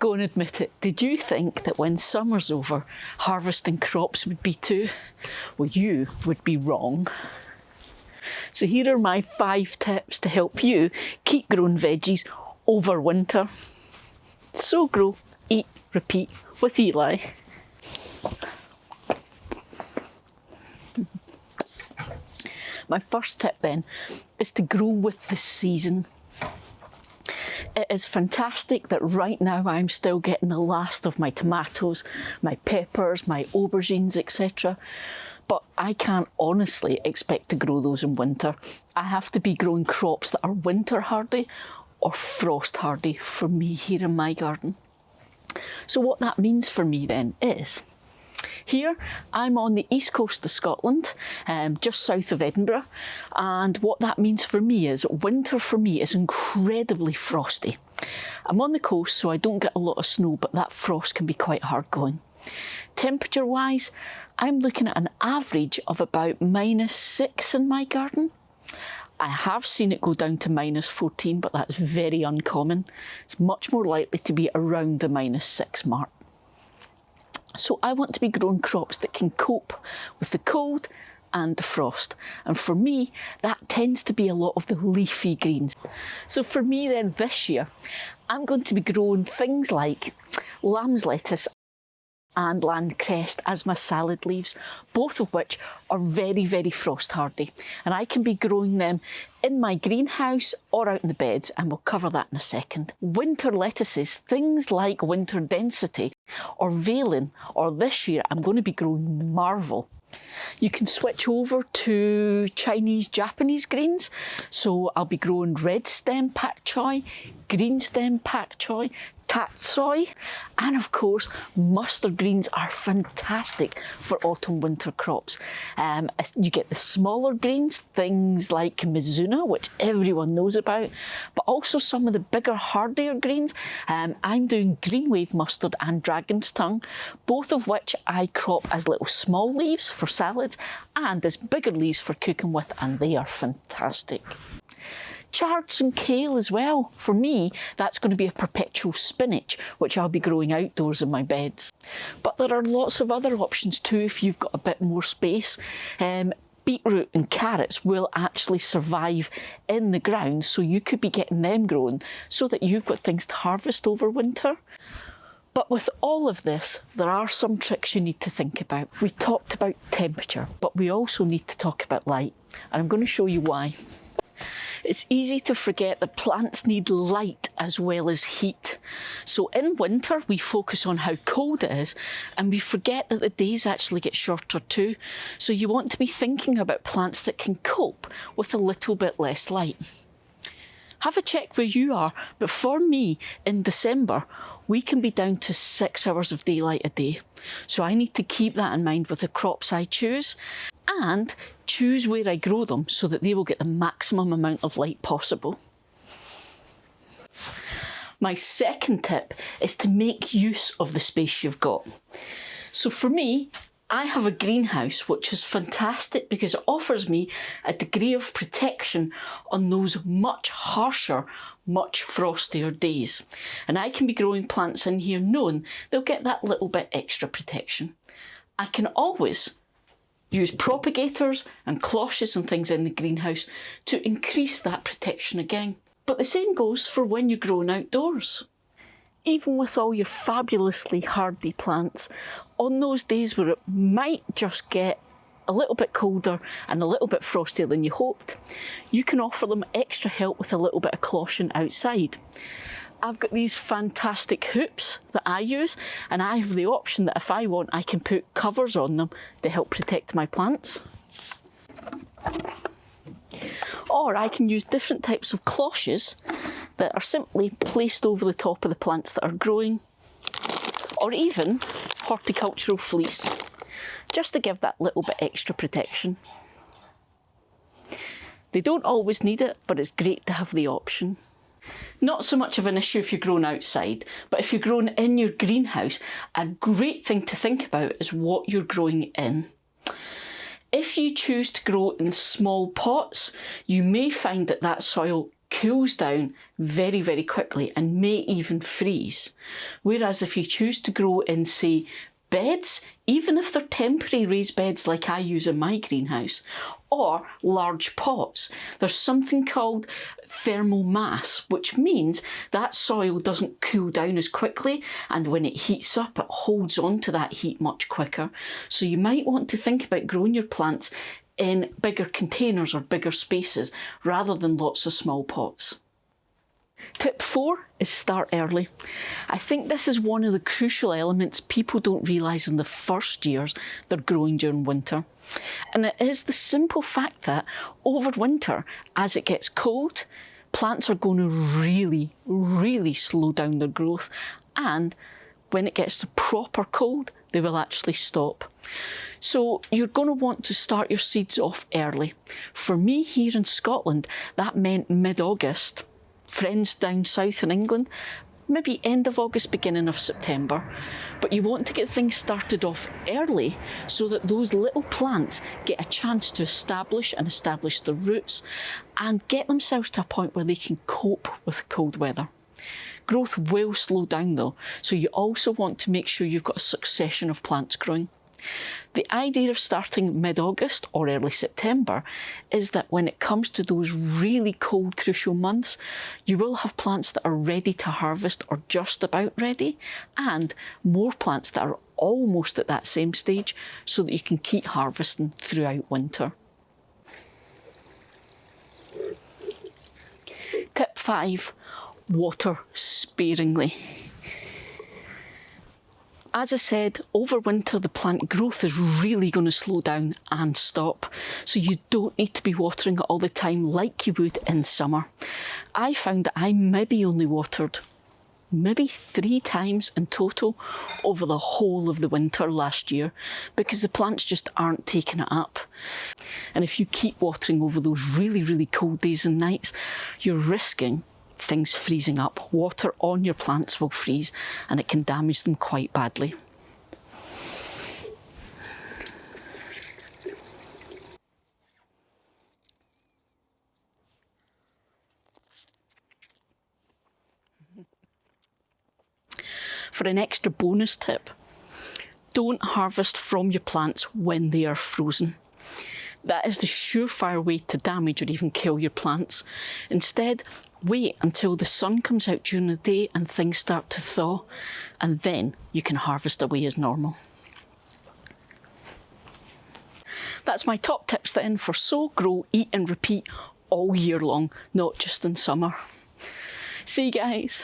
Go and admit it. Did you think that when summer's over, harvesting crops would be too? Well, you would be wrong. So here are my 5 tips to help you keep growing veggies over winter. Sow, grow, eat, repeat with Eli. My first tip then is to grow with the season. It is fantastic that right now I'm still getting the last of my tomatoes, my peppers, my aubergines, etc. But I can't honestly expect to grow those in winter. I have to be growing crops that are winter hardy or frost hardy for me here in my garden. So what that means for me then is, here I'm on the east coast of Scotland, just south of Edinburgh, and what that means for me is winter for me is incredibly frosty. I'm on the coast so I don't get a lot of snow, but that frost can be quite hard going. Temperature wise, I'm looking at an average of about -6 in my garden. I have seen it go down to -14, but that's very uncommon. It's much more likely to be around the -6 mark. So I want to be growing crops that can cope with the cold and the frost. And for me, that tends to be a lot of the leafy greens. So for me then this year, I'm going to be growing things like lamb's lettuce and land cress as my salad leaves, both of which are very, very frost hardy. And I can be growing them in my greenhouse or out in the beds, and we'll cover that in a second. Winter lettuces, things like winter density or valen, or this year I'm going to be growing marvel. You can switch over to Chinese, Japanese greens. So I'll be growing red stem pak choi, green stem pak choi, tatsoi, and of course mustard greens are fantastic for autumn winter crops. You get the smaller greens, things like mizuna, which everyone knows about, but also some of the bigger hardier greens. I'm doing green wave mustard and dragon's tongue, both of which I crop as little small leaves for salads and as bigger leaves for cooking with, and they are fantastic. Chards and kale as well. For me, that's going to be a perpetual spinach, which I'll be growing outdoors in my beds. But there are lots of other options too if you've got a bit more space. Beetroot and carrots will actually survive in the ground, so you could be getting them grown so that you've got things to harvest over winter. But with all of this, there are some tricks you need to think about. We talked about temperature, but we also need to talk about light, and I'm going to show you why. It's easy to forget that plants need light as well as heat. So in winter, we focus on how cold it is, and we forget that the days actually get shorter too. So you want to be thinking about plants that can cope with a little bit less light. Have a check where you are, but for me, in December, we can be down to 6 hours of daylight a day. So I need to keep that in mind with the crops I choose, and choose where I grow them so that they will get the maximum amount of light possible. My second tip is to make use of the space you've got. So for me, I have a greenhouse, which is fantastic because it offers me a degree of protection on those much harsher, much frostier days. And I can be growing plants in here knowing they'll get that little bit extra protection. I can always use propagators and cloches and things in the greenhouse to increase that protection again. But the same goes for when you're growing outdoors. Even with all your fabulously hardy plants, on those days where it might just get a little bit colder and a little bit frostier than you hoped, you can offer them extra help with a little bit of cloching outside. I've got these fantastic hoops that I use, and I have the option that if I want, I can put covers on them to help protect my plants. Or I can use different types of cloches that are simply placed over the top of the plants that are growing, or even horticultural fleece, just to give that little bit extra protection. They don't always need it, but it's great to have the option. Not so much of an issue if you're growing outside, but if you're growing in your greenhouse, a great thing to think about is what you're growing in. If you choose to grow in small pots, you may find that that soil cools down very, very quickly and may even freeze. Whereas if you choose to grow in, say, beds, even if they're temporary raised beds like I use in my greenhouse, or large pots, there's something called thermal mass, which means that soil doesn't cool down as quickly, and when it heats up, it holds on to that heat much quicker. So you might want to think about growing your plants in bigger containers or bigger spaces rather than lots of small pots. Tip 4 is start early. I think this is one of the crucial elements people don't realise in the first years they're growing during winter. And it is the simple fact that over winter, as it gets cold, plants are going to really, really slow down their growth. And when it gets to proper cold, they will actually stop. So you're going to want to start your seeds off early. For me here in Scotland, that meant mid-August. Friends down south in England, maybe end of August, beginning of September. But you want to get things started off early so that those little plants get a chance to establish their roots and get themselves to a point where they can cope with cold weather. Growth will slow down though, so you also want to make sure you've got a succession of plants growing. The idea of starting mid-August or early September is that when it comes to those really cold, crucial months, you will have plants that are ready to harvest or just about ready, and more plants that are almost at that same stage so that you can keep harvesting throughout winter. Tip 5, water sparingly. As I said, over winter the plant growth is really going to slow down and stop, so you don't need to be watering it all the time like you would in summer. I found that I maybe only watered 3 times in total over the whole of the winter last year because the plants just aren't taking it up. And if you keep watering over those really, really cold days and nights, you're risking things freezing up. Water on your plants will freeze and it can damage them quite badly. For an extra bonus tip, don't harvest from your plants when they are frozen. That is the surefire way to damage or even kill your plants. Instead, wait until the sun comes out during the day and things start to thaw, and then you can harvest away as normal. That's my top tips then for sow, grow, eat and repeat all year long, not just in summer. See you guys.